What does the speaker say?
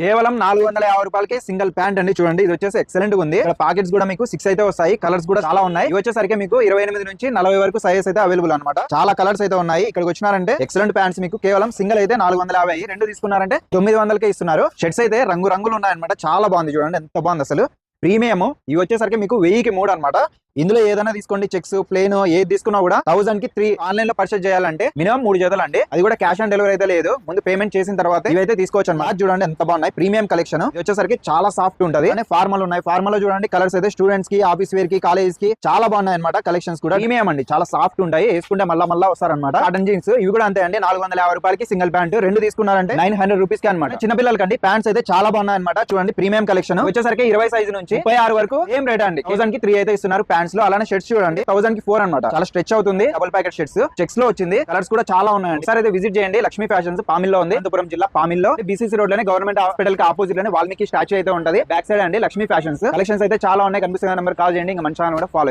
కేవలం 450 రూపాయలకి single pant అండి. చూడండి, ఇది వచ్చేసి ఎక్సలెంట్ గా ఉంది. ఇక్కడ పాకెట్స్ కూడా మీకు 6 అయితే వస్తాయి. కలర్స్ కూడా చాలా ఉన్నాయి. ఇవి వచ్చేసరికి మీకు 28 నుంచి 40 వరకు సైజెస్ అయితే అవైలబుల్ అనమాట. చాలా కలర్స్ అయితే ఉన్నాయి. ఇక్కడికి వచ్చినారంటే ఎక్సలెంట్ ప్యాంట్స్ మీకు కేవలం సింగిల్ అయితే 450, రెండు తీసుకున్నారంటే 900కే ఇస్తున్నారు. షర్ట్స్ అయితే రంగు రంగులు ఉన్నాయన్నమాట. చాలా బాగుంది, చూడండి ఎంత బాగుంది అసలు. ప్రీమియం ఇవి వచ్చేసరికి మీకు 1000కి 3 అనమాట. ఇందులో ఏదైనా తీసుకోండి, చెక్స్ ప్లేన్ ఏది తీసుకున్నా కూడా 1000 కి 3 ఆన్లైన్ లో పర్చేస్ చేయాలంటే మినిమం 3 జతలు అండి. అది కూడా క్యాష్ ఆన్ డెలివరీ అయితే లేదు, ముందు పేమెంట్ చేసిన తర్వాత ఇవైతే తీసుకోవచ్చు అనమాట. చూడండి ఎంత బాగున్నాయి, ప్రీమియం కలెక్షన్. ఇది వచ్చేసరికి చాలా సాఫ్ట్ ఉంటది. ఫార్మల్ ఉన్నాయి. ఫార్మల్ లో చూడండి కలర్స్ అయితే స్టూడెంట్స్ కి, ఆఫీస్ వేర్ కి, కాలేజ్ కి చాలా బాగున్నాయి అనమాట. కలెక్షన్స్ కూడా ప్రీమియం అండి, చాలా సాఫ్ట్ ఉంటాయి. వేసుకుంటే మళ్ళా వస్తారనమాట. కాటన్ జీన్స్ ఇవి కూడా అంతే అండి. 450 రూపాయలకి సింగిల్ ప్యాంట్, రెండు తీసుకున్నారంటే 900 రూపీస్ కి అనమాట. చిన్న పిల్లలకండి ప్యాంట్స్ అయితే చాలా బాగున్నాయి అనమాట. చూడండి ప్రీమియం కలెక్షన్. వచ్చేసరికి 20 సైజ్ నుంచి 36 వరకు ఏం రేట్ అండి. 1000 కి 3 అయితే ఇస్తున్నారు ప్యాంట్స్ లో. అలానే షర్ట్స్ చూడండి 1000 కి 4 అనమాట. చాలా స్ట్రెచ్ అవుతుంది. డబుల్ ప్యాకెట్ షర్ట్స్ చెక్స్ లో వచ్చింది. కలర్స్ కూడా చాలా ఉన్నాయండి. సార్ అయితే విజిట్ చేయండి. లక్ష్మీ ఫ్యాషన్స్ పామిల్లో ఉంది, అనంతపురం జిల్లా పామిల్లో. బీసీసీ రోడ్ లోనే గవర్నమెంట్ హాస్పిటల్ కి ఆపోజిట్ లోనే వాల్మీకి స్టాచ్యూ అయితే ఉంటది. బ్యాక్ సైడ్ అండి లక్ష్మీ ఫ్యాషన్స్. కలెక్షన్స్ అయితే చాలా ఉన్నాయి. కనిపిస్తున్న నెంబర్ కాల్ చేయండి. ఇంకా మన ఛానల్ కూడా ఫాలో